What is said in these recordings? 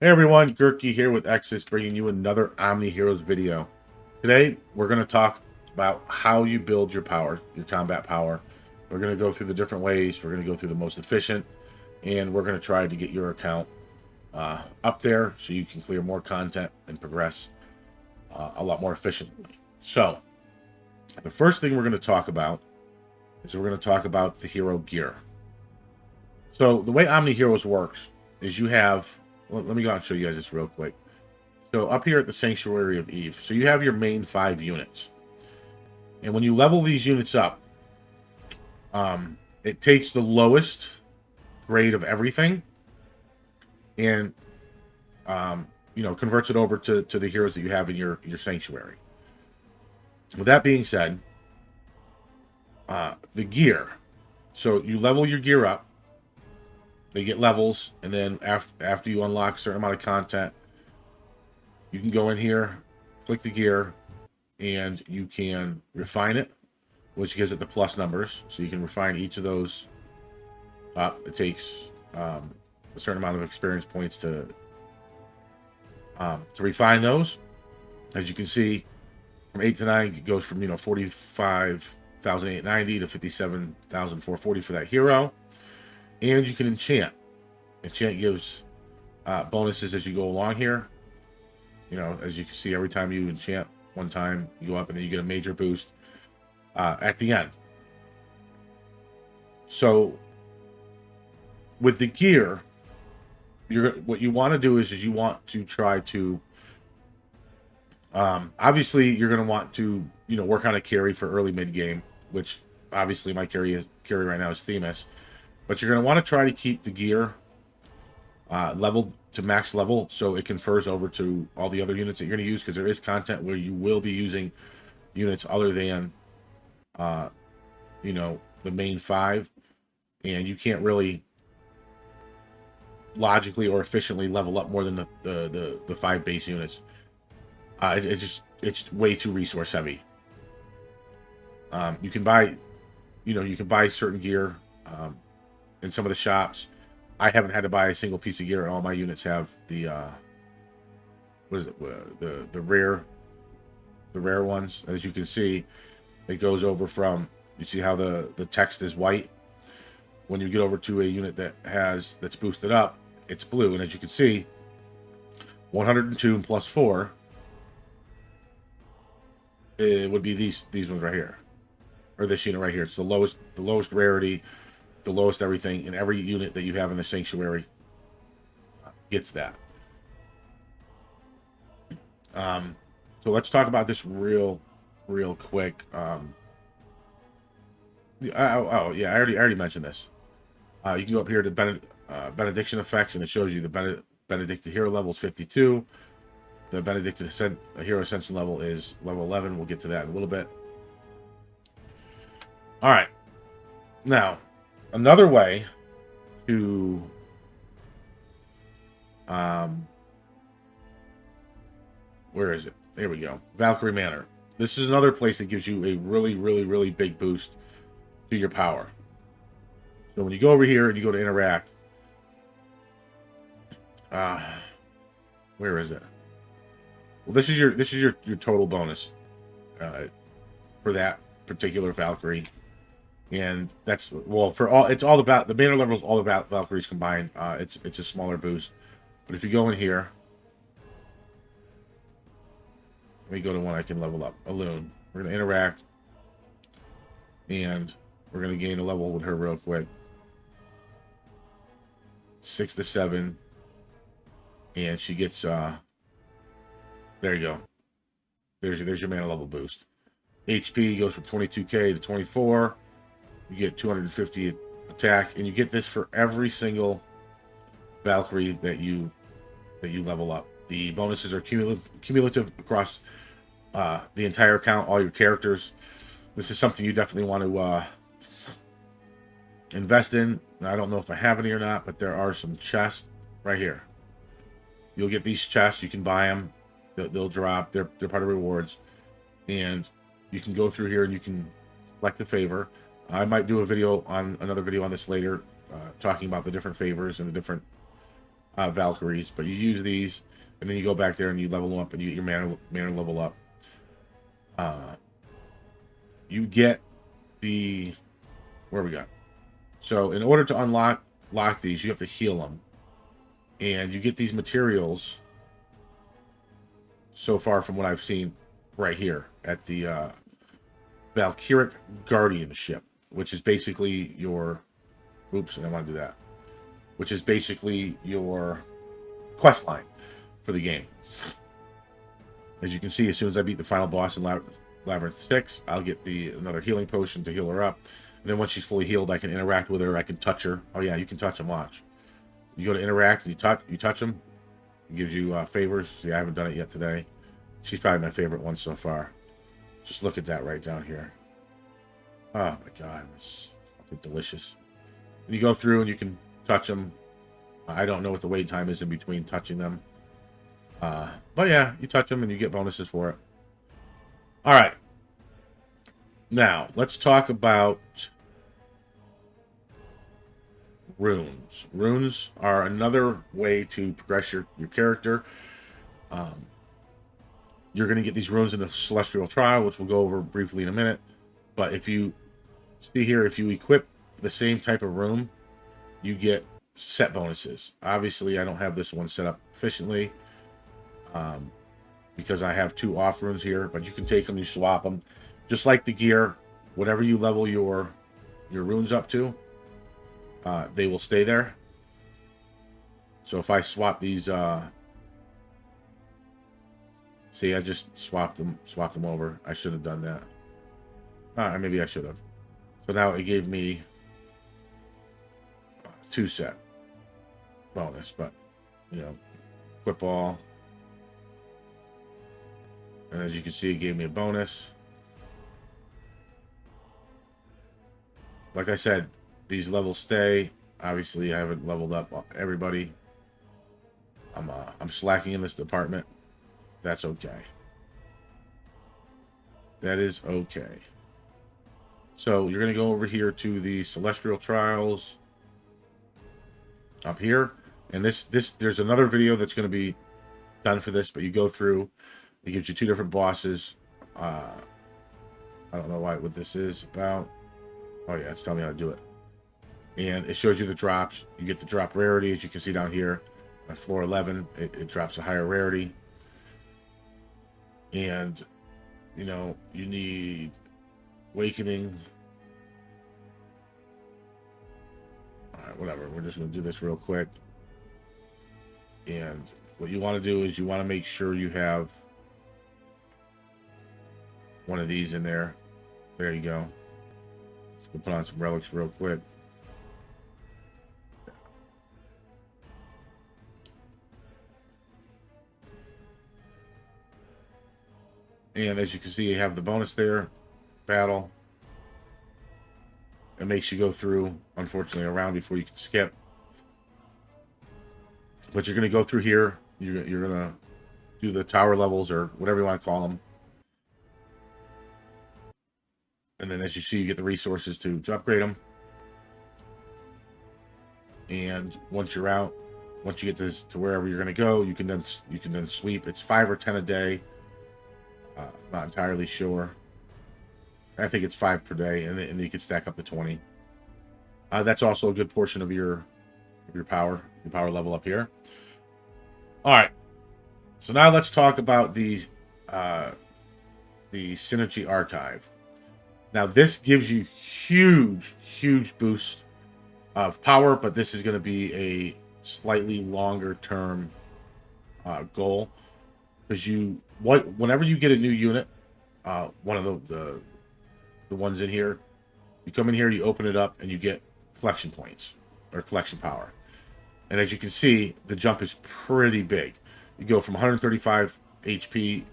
Hey everyone, Gurky here with Exis, bringing you another Omniheroes video. Today, we're going to talk about how you build your power, your combat power. We're going to go through the different ways, we're going to go through the most efficient, and we're going to try to get your account up there so you can clear more content and progress a lot more efficiently. So, the first thing we're going to talk about is we're going to talk about the hero gear. So, the way Omniheroes works is you have... Well, let me go and show you guys this real quick. So up here at the Sanctuary of Eve, so you have your main 5 units. And when you level these units up, it takes the lowest grade of everything and, converts it over to the heroes that you have in your Sanctuary. With that being said, the gear. So you level your gear up. They get levels, and then after you unlock a certain amount of content, you can go in here, click the gear, and you can refine it, which gives it the plus numbers. So you can refine each of those up. It takes a certain amount of experience points to refine those. As you can see, from 8 to 9, it goes from 45,890 to 57,440 for that hero. And you can enchant. Enchant gives bonuses as you go along here. As you can see, every time you enchant one time, you go up and then you get a major boost at the end. So, with the gear, what you want to do is you want to try to... obviously, you're going to want to work on a carry for early mid game, which obviously my carry right now is Themis. But you're going to want to try to keep the gear leveled to max level so it confers over to all the other units that you're going to use, because there is content where you will be using units other than, the main 5. And you can't really logically or efficiently level up more than the 5 base units. It's way too resource heavy. You can buy certain gear in some of the shops. I haven't had to buy a single piece of gear, and all my units have the the rare ones. As you can see, it goes over from, you see how the text is white. When you get over to a unit that's boosted up, it's blue. And as you can see, 102 plus 4, it would be these ones right here, or this unit right here. It's the lowest rarity, the lowest everything, and every unit that you have in the Sanctuary gets that. So let's talk about this real quick. Oh yeah, I already mentioned this. You can go up here to Benediction Effects, and it shows you the Benediction hero level is 52. The Benediction hero Ascension level is level 11. We'll get to that in a little bit. All right, now another way to where is it? There we go. Valkyrie Manor. This is another place that gives you a really big boost to your power. So when you go over here and you go to interact, where is it? Well, this is your total bonus for that particular Valkyrie. And that's, well, it's all about the banner level is all about Valkyries combined. It's a smaller boost, but if you go in here, let me go to one I can level up. Alone, we're gonna interact, and we're gonna gain a level with her real quick. 6 to 7, and she gets there you go. There's your mana level boost. HP goes from 22k to 24. You get 250 attack, and you get this for every single Valkyrie that you level up. The bonuses are cumulative across the entire account, all your characters. This is something you definitely want to invest in. I don't know if I have any or not, but there are some chests right here. You'll get these chests. You can buy them. They'll drop. They're part of rewards, and you can go through here and you can select a favor. I might do another video on this later, talking about the different favors and the different Valkyries, but you use these, and then you go back there and you level them up, and you get your mana level up. You get the where we got. So in order to lock these, you have to heal them, and you get these materials. So far, from what I've seen, right here at the Valkyrie Guardianship, which is basically your. Oops, I don't want to do that. Which is basically your quest line for the game. As you can see, as soon as I beat the final boss in Labyrinth 6, I'll get another healing potion to heal her up. And then once she's fully healed, I can interact with her. I can touch her. Oh yeah, you can touch them. Watch. You go to interact and you touch them. It gives you favors. See, I haven't done it yet today. She's probably my favorite one so far. Just look at that right down here. Oh my god, it's fucking delicious. And you go through and you can touch them. I don't know what the wait time is in between touching them. But yeah, you touch them and you get bonuses for it. Alright. Now, let's talk about runes. Runes are another way to progress your character. You're going to get these runes in the Celestial Trial, which we'll go over briefly in a minute. But if you see here, if you equip the same type of rune, you get set bonuses. Obviously, I don't have this one set up efficiently because I have 2 off runes here, but you can take them, you swap them. Just like the gear, whatever you level your runes up to, they will stay there. So if I swap these, see, I just swapped them over. I should have done that. Maybe I should have. So now it gave me 2 set bonus, but you know, equip all. And as you can see, it gave me a bonus. Like I said, these levels stay. Obviously, I haven't leveled up everybody. I'm slacking in this department. That's okay. That is okay. So you're going to go over here to the Celestial Trials up here. And there's another video that's going to be done for this, but you go through, it gives you 2 different bosses. I don't know what this is about. Oh yeah, it's telling me how to do it. And it shows you the drops. You get the drop rarity, as you can see down here. On floor 11, it drops a higher rarity. And, you know, you need Awakening. Alright, whatever. We're just going to do this real quick. And what you want to do is you want to make sure you have one of these in there. There you go. Let's put on some relics real quick. And as you can see, you have the bonus there. Battle. It makes you go through, unfortunately, a round before you can skip. But you're going to go through here. You're going to do the tower levels or whatever you want to call them. And then as you see, you get the resources to upgrade them. And once you're out, once you get to wherever you're going to go, you can then sweep. It's 5 or 10 a day. Not entirely sure. I think it's 5 per day, and you can stack up to 20. That's also a good portion of your power level up here. All right. So now let's talk about the Synergy Archive. Now this gives you huge boost of power, but this is going to be a slightly longer term goal, because whenever you get a new unit, one of the ones in here, you come in here, you open it up, and you get collection points or collection power. And as you can see, the jump is pretty big. You go from 135 HP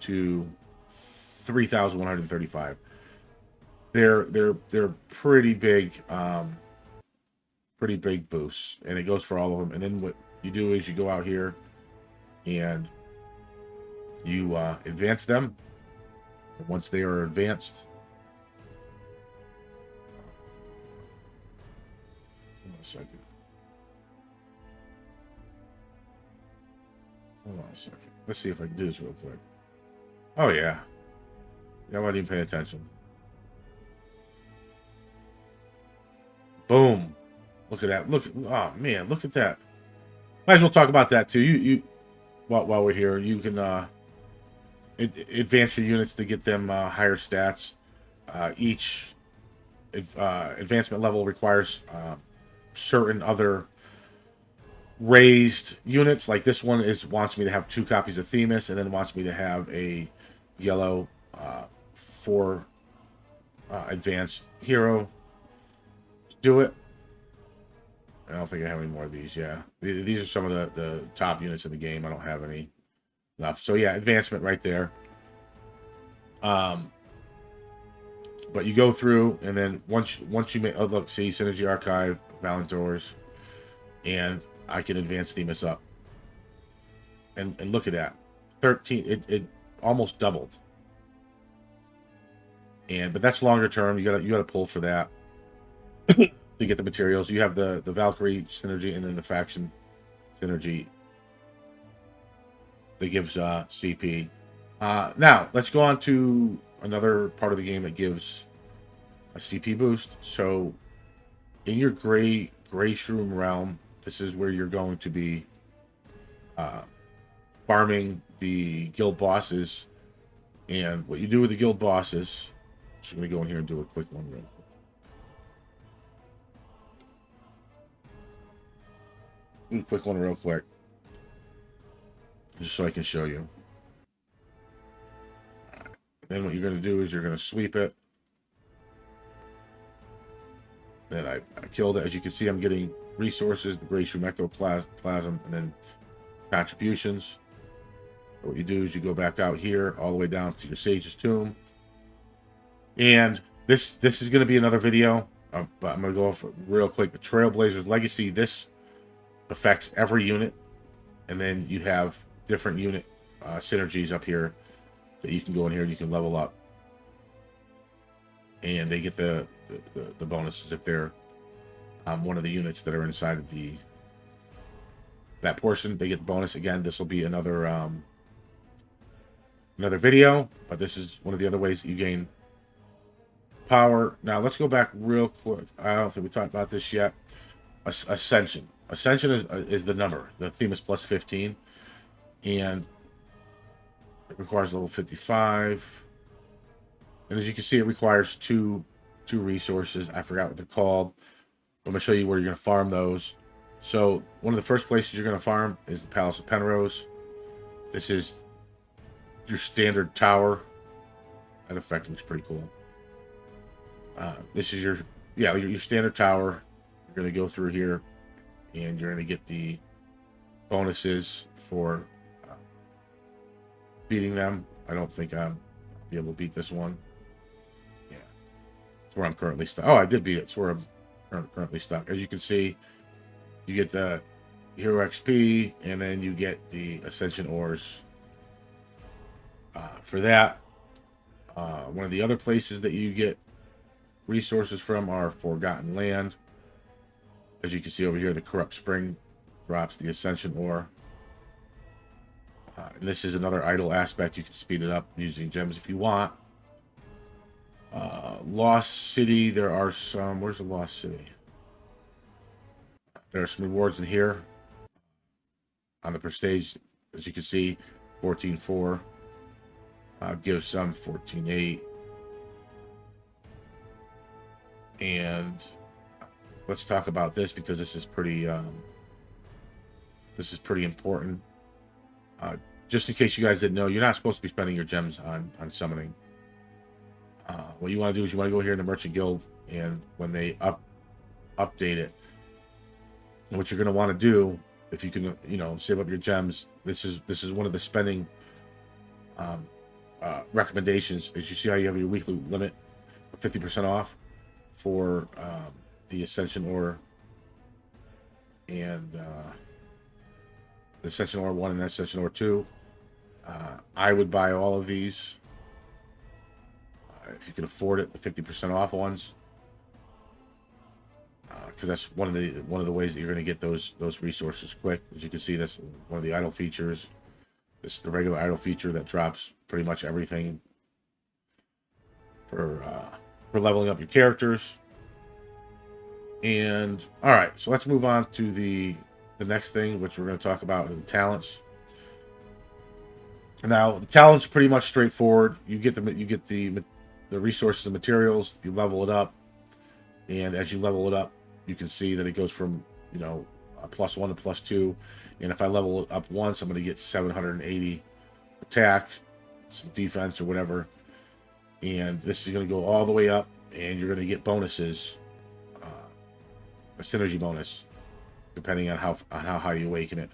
to 3,135. They're pretty big boosts, and it goes for all of them. And then what you do is you go out here and you advance them. And once they are advanced, hold on a second. Hold on a second. Let's see if I can do this real quick. Oh, yeah. Yeah, I wasn't even paying attention. Boom. Look at that. Look. Oh, man. Look at that. Might as well talk about that, too. While we're here, you can advance your units to get them higher stats. Each advancement level requires certain other raised units. Like this one wants me to have 2 copies of Themis, and then wants me to have a yellow 4 advanced hero to do it. I don't think I have any more of these. Yeah, these are some of the top units in the game. I don't have any left. So yeah, advancement right there. But you go through, and then once you make, oh look, see Synergy Archive, Valentors, and I can advance Themis up. And look at that, 13. It almost doubled. But that's longer term. You gotta pull for that to get the materials. You have the Valkyrie synergy, and then the faction synergy that gives CP. Now let's go on to another part of the game that gives a CP boost. So in your gray shroom realm, this is where you're going to be farming the guild bosses. And what you do with the guild bosses, I'm just going to go in here and do a quick one real quick. Quick one real quick, just so I can show you. Then what you're going to do is you're going to sweep it. Then I killed it. As you can see, I'm getting resources, the gray shroom ectoplasm, and then contributions. What you do is you go back out here all the way down to your Sage's Tomb. And this is going to be another video, but I'm going to go off real quick. The Trailblazer's Legacy, this affects every unit. And then you have different unit synergies up here that you can go in here and you can level up. And they get the bonuses if they're one of the units that are inside of that portion. They get the bonus. Again, this will be another video, but this is one of the other ways that you gain power. Now let's go back real quick. I don't think we talked about this yet. Ascension is the number, the Themis plus 15, and it requires level 55. And as you can see, it requires two resources. I forgot what they're called. I'm going to show you where you're going to farm those. So one of the first places you're going to farm is the Palace of Penrose. This is your standard tower. That effect looks pretty cool. This is your standard tower. You're going to go through here, and you're going to get the bonuses for beating them. I don't think I'll be able to beat this one. Yeah, it's where I'm currently stuck. Oh, I did beat it. It's where I'm currently stuck. As you can see, you get the Hero XP, and then you get the Ascension Ores for that. One of the other places that you get resources from are Forgotten Land. As you can see over here, the Corrupt Spring drops the Ascension Ore. And this is another idle aspect. You can speed it up using gems if you want. Lost City, there are some... Where's the Lost City? There are some rewards in here. On the Prestige, as you can see, 14.4. Gives some 14.8. And let's talk about this because this is pretty important. Just in case you guys didn't know, you're not supposed to be spending your gems on summoning. What you want to do is you want to go here in the Merchant Guild, and when they update it, what you're going to want to do, if you can, save up your gems, this is one of the spending recommendations. Is you see how you have your weekly limit of 50% off for the Ascension Ore and the Ascension Ore 1 and Ascension Ore 2. I would buy all of these if you can afford it, the 50% off ones, because that's one of the ways that you're going to get those resources quick. As you can see, that's one of the idle features. This is the regular idle feature that drops pretty much everything for leveling up your characters. And all right, so let's move on to the next thing, which we're going to talk about, the talents. Now, the talents are pretty much straightforward. You get the resources and materials. You level it up, and as you level it up, you can see that it goes from a +1 to +2. And if I level it up once, I'm going to get 780 attack, some defense or whatever. And this is going to go all the way up, and you're going to get bonuses, a synergy bonus, depending on how high you awaken it.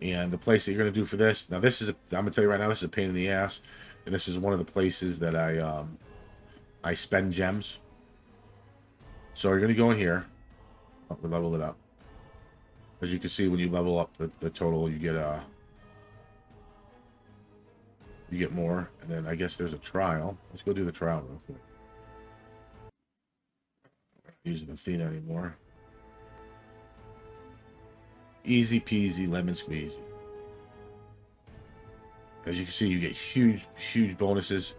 And the place that you're going to do for this, now this is, I'm going to tell you right now, this is a pain in the ass. And this is one of the places that I spend gems. So you're going to go in here. Oh, we level it up. As you can see, when you level up the total, you get more. And then I guess there's a trial. Let's go do the trial real quick. I'm not using Athena anymore. Easy peasy, lemon squeezy. As you can see, you get huge bonuses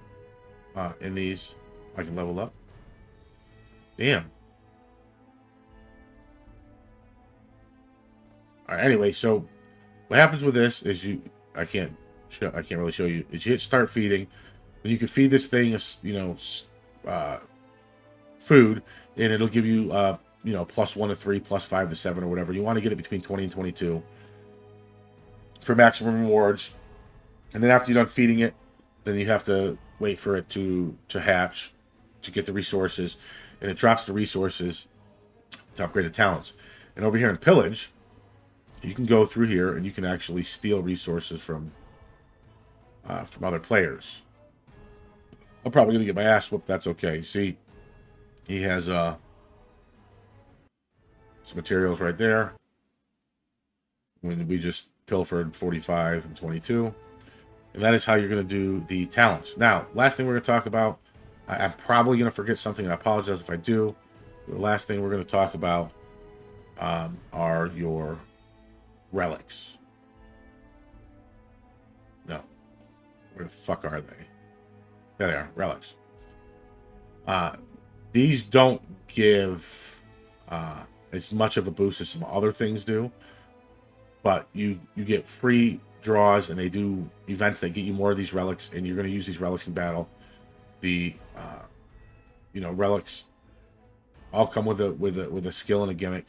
in these. I can level up. Damn. All right. Anyway, so what happens with this is I can't really show you. Is you hit start feeding, and you can feed this thing food, and it'll give you +1 to 3, +5 to 7, or whatever. You want to get it between 20 and 22 for maximum rewards. And then after you're done feeding it, then you have to wait for it to hatch to get the resources, and it drops the resources to upgrade the talents. And over here in pillage, you can go through here and you can actually steal resources from other players. I'm probably gonna get my ass whooped. That's okay. See, he has some materials right there. When we just pilfered 45 and 22. And that is how you're going to do the talents. Now, last thing we're going to talk about, I'm probably going to forget something, and I apologize if I do. The last thing we're going to talk about are your relics. No. Where the fuck are they? There they are, relics. These don't give as much of a boost as some other things do, but you get free draws, and they do events that get you more of these relics, and you're going to use these relics in battle. The relics all come with a skill and a gimmick.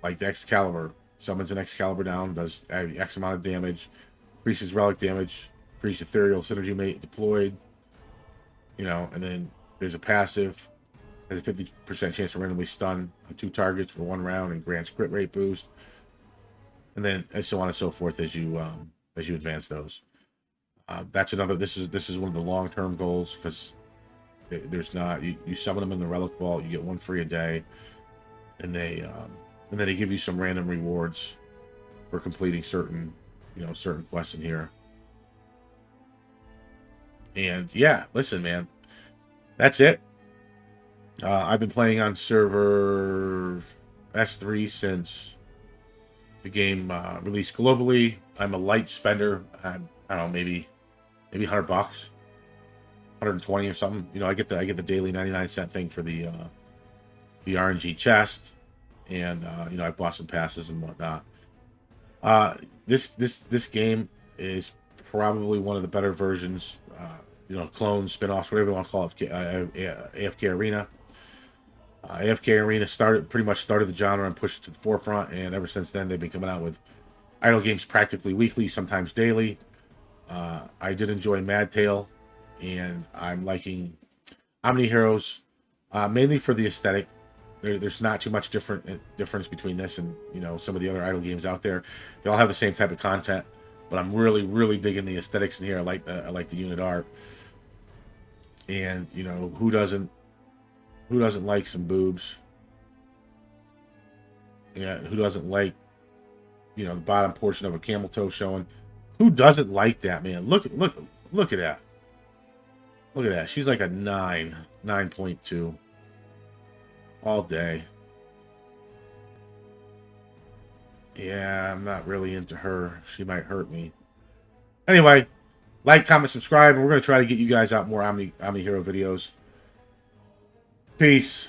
Like the Excalibur, summons an Excalibur down, does X amount of damage, increases relic damage, increases ethereal synergy mate deployed. And then there's a passive, has a 50% chance to randomly stun 2 targets for 1 round and grants crit rate boost. And then and so on and so forth as you advance those. That's another. This is one of the long-term goals, because there's not, you summon them in the relic vault, you get 1 free a day, and then they give you some random rewards for completing certain quests in here. And yeah, listen, man, that's it. I've been playing on server S3 since the game released globally. I'm a light spender. I don't know, maybe $100, 120 or something. I get the daily 99-cent thing for the RNG chest, and I bought some passes and whatnot. This game is probably one of the better versions. Clones, spin-offs, whatever you want to call it, AFK Arena. AFK Arena pretty much started the genre and pushed it to the forefront, and ever since then they've been coming out with idle games practically weekly, sometimes daily. I did enjoy Mad Tail, and I'm liking Omniheroes, mainly for the aesthetic. There's not too much difference between this and some of the other idle games out there. They all have the same type of content, but I'm really digging the aesthetics in here. I like the unit art, and who doesn't like some boobs? Yeah, who doesn't like the bottom portion of a camel toe showing? Who doesn't like that, man? Look at that. Look at that. She's like a 9.2 all day. Yeah, I'm not really into her. She might hurt me. Anyway, like, comment, subscribe, and we're going to try to get you guys out more Omni Hero videos. Peace.